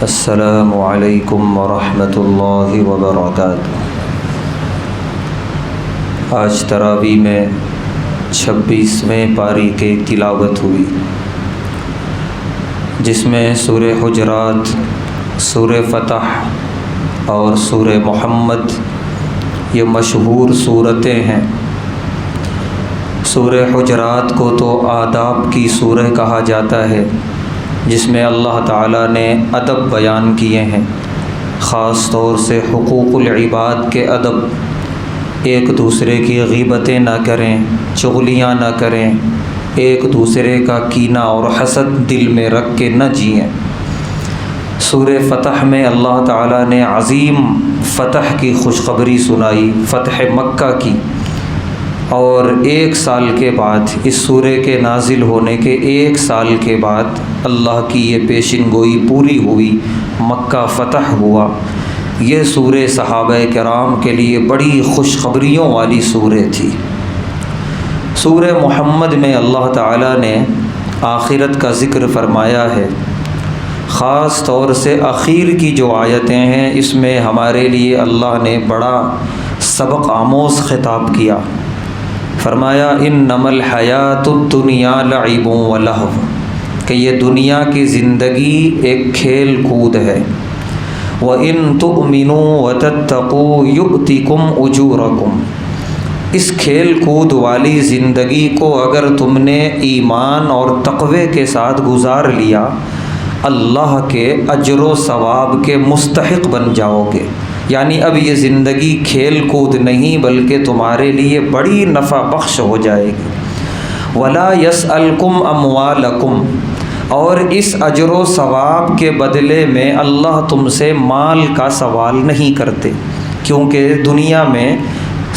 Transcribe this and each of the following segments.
السلام علیکم ورحمۃ اللہ وبرکاتہ۔ آج تراویح میں 26ویں پاری کی تلاوت ہوئی، جس میں سورہ حجرات، سورہ فتح اور سورہ محمد یہ مشہور سورتیں ہیں۔ سورہ حجرات کو تو آداب کی سورہ کہا جاتا ہے، جس میں اللہ تعالیٰ نے ادب بیان کیے ہیں، خاص طور سے حقوق العباد کے ادب۔ ایک دوسرے کی غیبتیں نہ کریں، چغلیاں نہ کریں، ایک دوسرے کا کینہ اور حسد دل میں رکھ کے نہ جئیں۔ سورہ فتح میں اللہ تعالیٰ نے عظیم فتح کی خوشخبری سنائی، فتح مکہ کی، اور 1 سال کے بعد اس سورے کے نازل ہونے کے 1 سال کے بعد اللہ کی یہ پیشن گوئی پوری ہوئی، مکہ فتح ہوا۔ یہ سورہ صحابہ کرام کے لیے بڑی خوشخبریوں والی سورہ تھی۔ سورہ محمد میں اللہ تعالیٰ نے آخرت کا ذکر فرمایا ہے، خاص طور سے اخیر کی جو آیتیں ہیں اس میں ہمارے لیے اللہ نے بڑا سبق آموز خطاب کیا۔ فرمایا انما الحیات الدنیا لعب و لہو، کہ یہ دنیا کی زندگی ایک کھیل کود ہے۔ وَإِن تُؤْمِنُوا وَتَتَّقُوا يُؤْتِكُمْ أُجُورَكُمْ، اس کھیل کود والی زندگی کو اگر تم نے ایمان اور تقوی کے ساتھ گزار لیا، اللہ کے اجر و ثواب کے مستحق بن جاؤ گے۔ یعنی اب یہ زندگی کھیل کود نہیں بلکہ تمہارے لیے بڑی نفع بخش ہو جائے گی۔ وَلَا يَسْأَلْكُمْ أَمْوَالَكُمْ، اور اس اجر و ثواب کے بدلے میں اللہ تم سے مال کا سوال نہیں کرتے، کیونکہ دنیا میں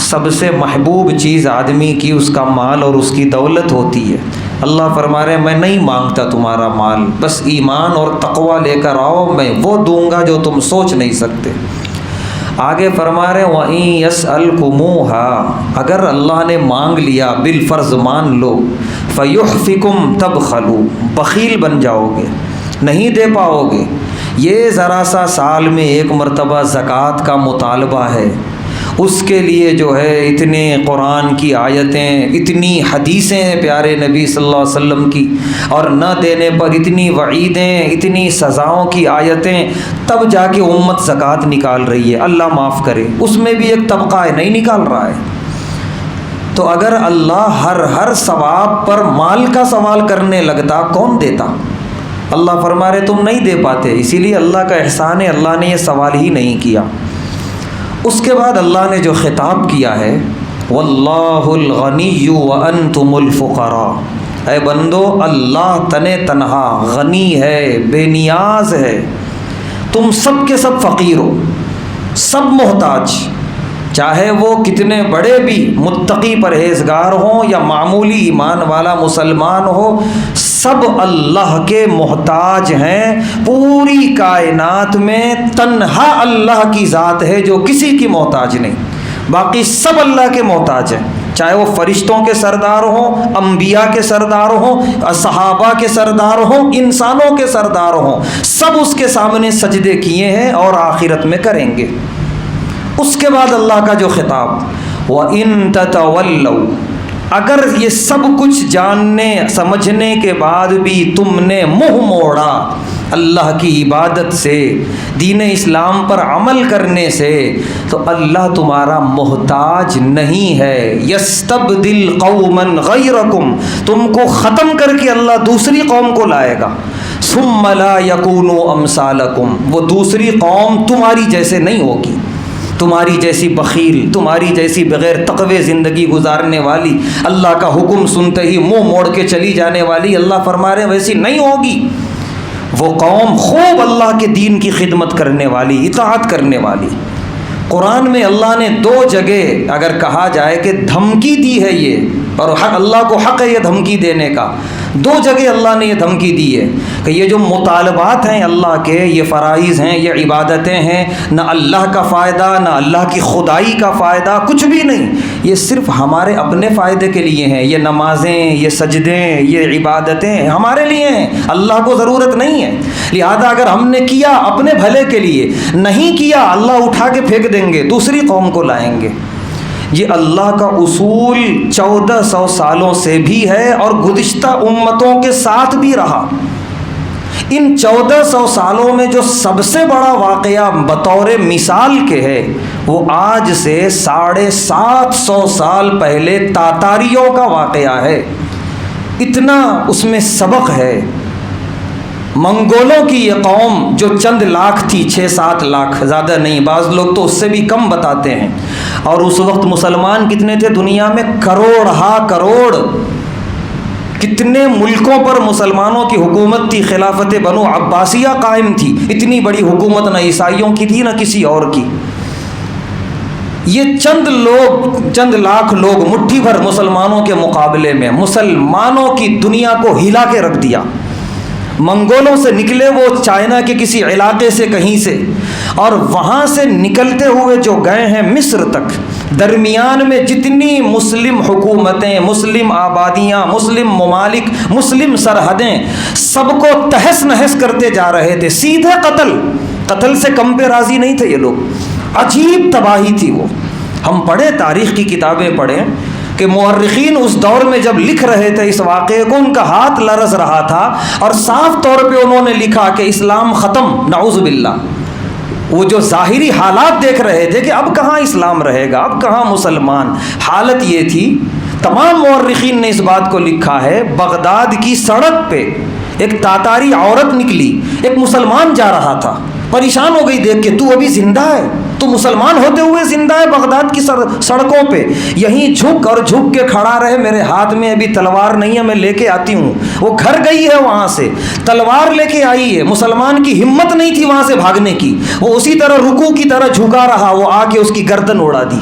سب سے محبوب چیز آدمی کی اس کا مال اور اس کی دولت ہوتی ہے۔ اللہ فرما رہے ہیں میں نہیں مانگتا تمہارا مال، بس ایمان اور تقوی لے کر آؤ، میں وہ دوں گا جو تم سوچ نہیں سکتے۔ آگے فرما رہے ہیں وَإِن يَسْأَلْكُمُوهَا، اگر اللہ نے مانگ لیا بالفرض مان لو، فَيُحْفِكُمْ تَبْخَلُوا، بخیل بن جاؤ گے، نہیں دے پاؤ گے۔ یہ ذرا سا سال میں 1 مرتبہ زکوٰۃ کا مطالبہ ہے، اس کے لیے جو ہے اتنے قرآن کی آیتیں، اتنی حدیثیں ہیں پیارے نبی صلی اللہ علیہ وسلم کی، اور نہ دینے پر اتنی وعیدیں، اتنی سزاؤں کی آیتیں، تب جا کے امت زکوٰۃ نکال رہی ہے۔ اللہ معاف کرے، اس میں بھی ایک طبقہ ہے نہیں نکال رہا ہے۔ تو اگر اللہ ہر ثواب پر مال کا سوال کرنے لگتا، کون دیتا؟ اللہ فرما رہے تم نہیں دے پاتے، اسی لیے اللہ کا احسان ہے، اللہ نے یہ سوال ہی نہیں کیا۔ اس کے بعد اللہ نے جو خطاب کیا ہے واللہ الغنی وانتم الفقراء، اے بندو اللہ تنہا غنی ہے، بے نیاز ہے، تم سب کے سب فقیر ہو، سب محتاج، چاہے وہ کتنے بڑے بھی متقی پرہیزگار ہوں یا معمولی ایمان والا مسلمان ہو، سب اللہ کے محتاج ہیں۔ پوری کائنات میں تنہا اللہ کی ذات ہے جو کسی کی محتاج نہیں، باقی سب اللہ کے محتاج ہیں، چاہے وہ فرشتوں کے سردار ہوں، انبیاء کے سردار ہوں، صحابہ کے سردار ہوں، انسانوں کے سردار ہوں، سب اس کے سامنے سجدے کیے ہیں اور آخرت میں کریں گے۔ اس کے بعد اللہ کا جو خطاب وَإِن تَتَوَلَّوْا، اگر یہ سب کچھ جاننے سمجھنے کے بعد بھی تم نے منہ موڑا اللہ کی عبادت سے، دین اسلام پر عمل کرنے سے، تو اللہ تمہارا محتاج نہیں ہے۔ یستبدل قوما غیرکم، تم کو ختم کر کے اللہ دوسری قوم کو لائے گا۔ ثم لا یکونوا امثالکم، وہ دوسری قوم تمہاری جیسے نہیں ہوگی، تمہاری جیسی بخیل، تمہاری جیسی بغیر تقوی زندگی گزارنے والی، اللہ کا حکم سنتے ہی منہ موڑ کے چلی جانے والی، اللہ فرما رہے ہیں ویسی نہیں ہوگی۔ وہ قوم خوب اللہ کے دین کی خدمت کرنے والی، اطاعت کرنے والی۔ قرآن میں اللہ نے 2 جگہ اگر کہا جائے کہ دھمکی دی ہے یہ، اور اللہ کو حق ہے یہ دھمکی دینے کا، دو جگہ اللہ نے یہ دھمکی دی ہے کہ یہ جو مطالبات ہیں اللہ کے، یہ فرائض ہیں، یہ عبادتیں ہیں، نہ اللہ کا فائدہ نہ اللہ کی خدائی کا فائدہ، کچھ بھی نہیں، یہ صرف ہمارے اپنے فائدے کے لیے ہیں۔ یہ نمازیں، یہ سجدیں، یہ عبادتیں ہمارے لیے ہیں، اللہ کو ضرورت نہیں ہے۔ لہذا اگر ہم نے کیا اپنے بھلے کے لیے، نہیں کیا اللہ اٹھا کے پھینک دیں گے، دوسری قوم کو لائیں گے۔ یہ اللہ کا اصول 1400 سالوں سے بھی ہے اور گزشتہ امتوں کے ساتھ بھی رہا۔ ان 1400 سالوں میں جو سب سے بڑا واقعہ بطور مثال کے ہے وہ آج سے 750 سال پہلے تاتاریوں کا واقعہ ہے۔ اتنا اس میں سبق ہے۔ منگولوں کی یہ قوم جو چند لاکھ تھی، 6-7 لاکھ، زیادہ نہیں، بعض لوگ تو اس سے بھی کم بتاتے ہیں، اور اس وقت مسلمان کتنے تھے دنیا میں؟ کروڑ ہا کروڑ۔ کتنے ملکوں پر مسلمانوں کی حکومت تھی، خلافت بنو عباسیہ قائم تھی، اتنی بڑی حکومت نہ عیسائیوں کی تھی نہ کسی اور کی۔ یہ چند لاکھ لوگ مٹھی بھر مسلمانوں کے مقابلے میں مسلمانوں کی دنیا کو ہلا کے رکھ دیا۔ منگولوں سے نکلے وہ چائنا کے کسی علاقے سے کہیں سے، اور وہاں سے نکلتے ہوئے جو گئے ہیں مصر تک، درمیان میں جتنی مسلم حکومتیں، مسلم آبادیاں، مسلم ممالک، مسلم سرحدیں، سب کو تہس نہس کرتے جا رہے تھے۔ سیدھے قتل سے کم پہ راضی نہیں تھے یہ لوگ۔ عجیب تباہی تھی وہ۔ ہم پڑھیں، تاریخ کی کتابیں پڑھیں کہ مورخین اس دور میں جب لکھ رہے تھے اس واقعے کو، ان کا ہاتھ لرز رہا تھا، اور صاف طور پہ انہوں نے لکھا کہ اسلام ختم، نعوذ باللہ۔ وہ جو ظاہری حالات دیکھ رہے تھے کہ اب کہاں اسلام رہے گا، اب کہاں مسلمان، حالت یہ تھی۔ تمام مورخین نے اس بات کو لکھا ہے۔ بغداد کی سڑک پہ ایک تاتاری عورت نکلی، ایک مسلمان جا رہا تھا، پریشان ہو گئی دیکھ کے، تو ابھی زندہ ہے، تو مسلمان ہوتے ہوئے زندہ ہے بغداد کی سڑکوں پہ، یہیں جھک کے کھڑا رہے، میرے ہاتھ میں ابھی تلوار نہیں ہے، میں لے کے آتی ہوں۔ وہ گھر گئی ہے، وہاں سے تلوار لے کے آئی ہے، مسلمان کی ہمت نہیں تھی وہاں سے بھاگنے کی، وہ اسی طرح رکوع کی طرح جھکا رہا، وہ آ کے اس کی گردن اڑا دی۔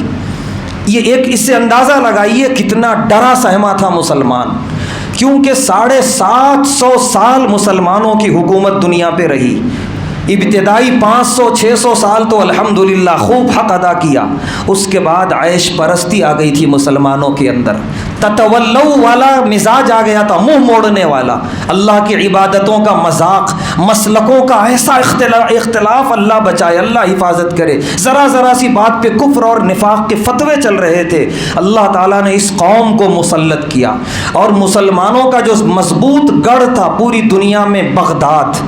یہ ایک، اس سے اندازہ لگائیے کتنا ڈرا سہما تھا مسلمان، کیونکہ 750 سال مسلمانوں کی حکومت دنیا پہ رہی۔ ابتدائی 500-600 سال تو الحمدللہ خوب حق ادا کیا، اس کے بعد عیش پرستی آ گئی تھی مسلمانوں کے اندر، تتولو والا مزاج آ گیا تھا، منہ موڑنے والا، اللہ کی عبادتوں کا مذاق، مسلکوں کا ایسا اختلاف، اللہ بچائے، اللہ حفاظت کرے، ذرا سی بات پہ کفر اور نفاق کے فتوے چل رہے تھے۔ اللہ تعالیٰ نے اس قوم کو مسلط کیا، اور مسلمانوں کا جو مضبوط گڑھ تھا پوری دنیا میں بغداد،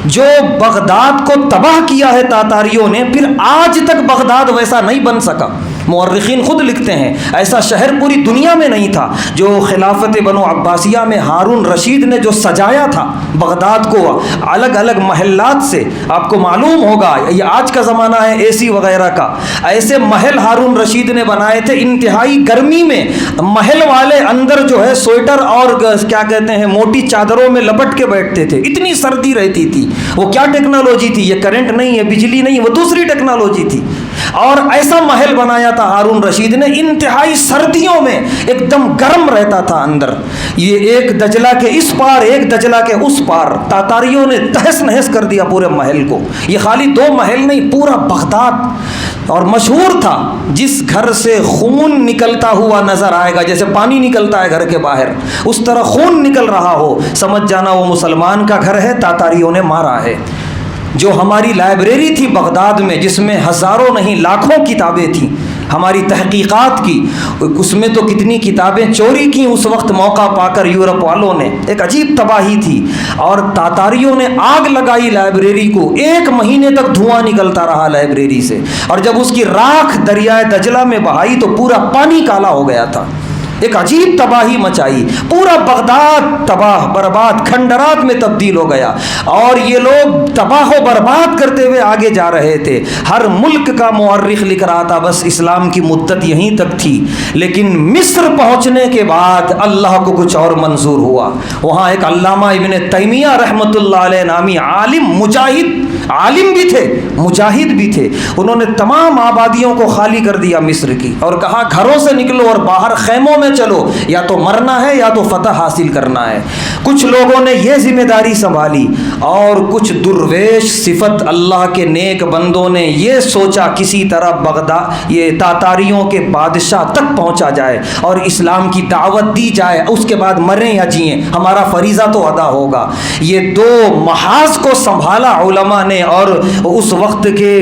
جو بغداد کو تباہ کیا ہے تاتاریوں نے، پھر آج تک بغداد ویسا نہیں بن سکا۔ مورخین خود لکھتے ہیں ایسا شہر پوری دنیا میں نہیں تھا جو خلافت بنو عباسیہ میں ہارون رشید نے جو سجایا تھا بغداد کو الگ الگ محلات سے۔ آپ کو معلوم ہوگا یہ آج کا زمانہ ہے اے سی وغیرہ کا، ایسے محل ہارون رشید نے بنائے تھے، انتہائی گرمی میں محل والے اندر جو ہے سویٹر اور کیا کہتے ہیں موٹی چادروں میں لپٹ کے بیٹھتے تھے، اتنی سردی رہتی تھی۔ وہ کیا ٹیکنالوجی تھی؟ یہ کرنٹ نہیں ہے، بجلی نہیں، وہ دوسری ٹیکنالوجی تھی، اور ایسا محل بنایا تھا ہارون رشید نے، انتہائی سردیوں میں ایک دم گرم رہتا تھا اندر۔ یہ ایک دجلہ کے اس پار ایک دجلہ کے اس پار، تاتاریوں نے تہس نہس کر دیا پورے محل کو۔ یہ خالی 2 محل نہیں، پورا بغداد، اور مشہور تھا جس گھر سے خون نکلتا ہوا نظر آئے گا، جیسے پانی نکلتا ہے گھر کے باہر اس طرح خون نکل رہا ہو، سمجھ جانا وہ مسلمان کا گھر ہے، تاتاریوں نے مارا ہے۔ جو ہماری لائبریری تھی بغداد میں، جس میں ہزاروں نہیں لاکھوں کتابیں تھیں ہماری تحقیقات کی، اس میں تو کتنی کتابیں چوری کی اس وقت موقع پا کر یورپ والوں نے، ایک عجیب تباہی تھی۔ اور تاتاریوں نے آگ لگائی لائبریری کو، 1 مہینے تک دھواں نکلتا رہا لائبریری سے، اور جب اس کی راکھ دریائے دجلہ میں بہائی تو پورا پانی کالا ہو گیا تھا، ایک عجیب تباہی مچائی، پورا بغداد تباہ برباد کھنڈرات میں تبدیل ہو گیا، اور یہ لوگ تباہ و برباد کرتے ہوئے آگے جا رہے تھے۔ ہر ملک کا مورخ لکھ رہا تھا بس اسلام کی مدت یہیں تک تھی، لیکن مصر پہنچنے کے بعد اللہ کو کچھ اور منظور ہوا۔ وہاں ایک علامہ ابن تیمیہ رحمۃ اللہ علیہ نامی عالم مجاہد عالم بھی تھے، مجاہد بھی تھے، انہوں نے تمام آبادیوں کو خالی کر دیا مصر کی اور کہا گھروں سے نکلو اور باہر خیموں میں چلو، یا تو مرنا ہے یا تو فتح حاصل کرنا ہے۔ کچھ لوگوں نے یہ ذمہ داری سنبھالی اور کچھ درویش صفت اللہ کے نیک بندوں نے یہ سوچا کسی طرح بغداد یہ تاتاریوں کے بادشاہ تک پہنچا جائے اور اسلام کی دعوت دی جائے، اس کے بعد مریں یا جئیں ہمارا فریضہ تو ادا ہوگا۔ یہ دو محاذ کو سنبھالا علماء نے اور اس وقت کے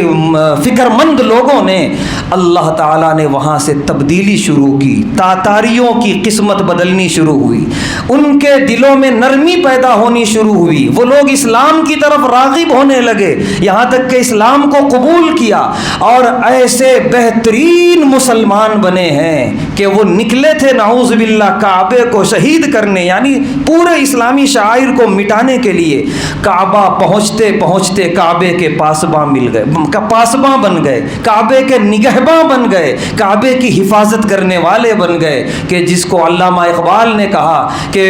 فکر مند لوگوں نے۔ اللہ تعالیٰ نے وہاں سے تبدیلی شروع کی، تاتاریوں کی قسمت بدلنی شروع ہوئی، ان کے دلوں میں نرمی پیدا ہونی شروع ہوئی، وہ لوگ اسلام کی طرف راغب ہونے لگے، یہاں تک کہ اسلام کو قبول کیا اور ایسے بہترین مسلمان بنے ہیں کہ وہ نکلے تھے نعوذ باللہ کعبے کو شہید کرنے، یعنی پورے اسلامی شعائر کو مٹانے کے لیے۔ کعبہ پہنچتے پہنچتے کعبے کے پاسباں مل گئے، پاسباں بن گئے، کعبے کے نگہباں بن گئے، کعبے کی حفاظت کرنے والے بن گئے، کہ جس کو علامہ اقبال نے کہا کہ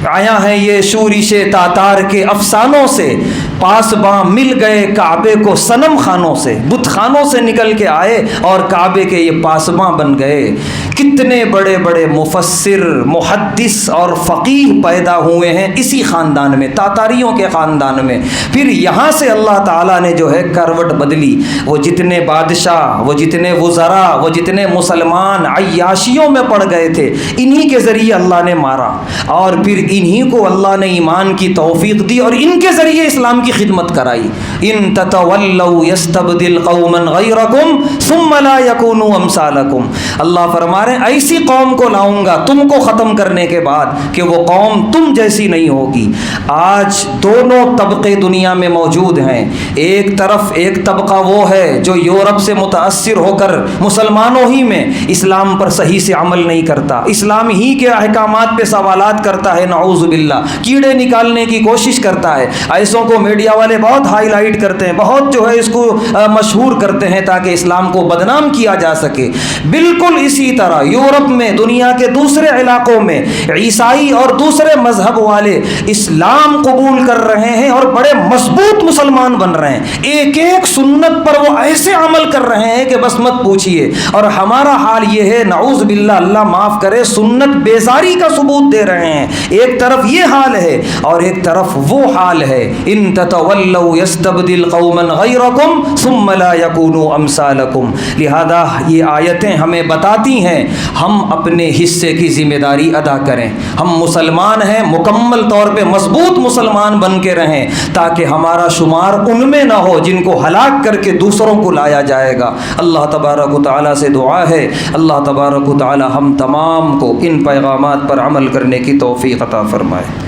آیا ہے یہ شورش تاتار کے افسانوں سے، پاسباں مل گئے کعبے کو صنم خانوں سے، بت خانوں سے نکل کے آئے اور کعبے کے یہ پاسباں بن گئے۔ کتنے بڑے بڑے مفسر، محدث اور فقیہ پیدا ہوئے ہیں اسی خاندان میں، تاتاریوں کے خاندان میں۔ پھر یہاں سے اللہ تعالیٰ نے جو ہے کروٹ بدلی، وہ جتنے بادشاہ، وہ جتنے وزراء، وہ جتنے مسلمان عیاشیوں میں پڑ گئے تھے، انہی کے ذریعے اللہ نے مارا اور پھر انہی کو اللہ نے ایمان کی توفیق دی اور ان کے ذریعے اسلام کی خدمت کرائی۔ ان تتولوا یستبدل قوما غیرکم ثم لا یکونوا امثالکم، اللہ فرما رہے ہیں ایسی قوم کو لاؤں گا تم کو ختم کرنے کے بعد کہ وہ قوم تم جیسی نہیں ہوگی۔ آج دونوں طبقے دنیا میں موجود ہیں، ایک طرف ایک طبقہ وہ ہے جو یورپ سے متاثر ہو کر مسلمانوں ہی میں اسلام پر صحیح سے عمل نہیں کرتا، اسلام ہی کے احکامات پہ سوالات کرتا ہے، نعوذ باللہ کیڑے نکالنے کی کوشش کرتا ہے۔ ایسوں کو میڈیا والے بہت ہائی لائٹ کرتے ہیں، بہت جو ہے اس کو مشہور کرتے ہیں تاکہ اسلام کو بدنام کیا جا سکے۔ بالکل اسی طرح یورپ میں، دنیا کے دوسرے علاقوں میں عیسائی اور دوسرے مذہب والے اسلام قبول کر رہے ہیں اور بڑے مضبوط مسلمان بن رہے ہیں، ایک ایک سنت پر وہ ایسے عمل کر رہے ہیں کہ بس مت پوچھئے۔ اور ہمارا حال یہ ہے نعوذ باللہ، اللہ معاف کرے، سنت بیزاری کا ثبوت دے رہے ہیں۔ ایک طرف یہ حال ہے اور ایک طرف وہ حال ہے، ان تتولوا یستبدل قوما غیرکم ثم لا یکونوا امثالکم۔ لہذا یہ آیتیں ہمیں بتاتی ہیں ہم اپنے حصے کی ذمہ داری ادا کریں، ہم مسلمان ہیں، مکمل طور پہ مضبوط مسلمان بن کے رہیں تاکہ ہمارا شمار ان میں نہ ہو جن کو ہلاک کر کے دوسروں کو لایا جائے گا۔ اللہ تبارک و تعالیٰ سے دعا ہے اللہ تبارک و تعالیٰ ہم تمام کو ان پیغامات پر عمل کرنے کی توفیق عطا فرمائے۔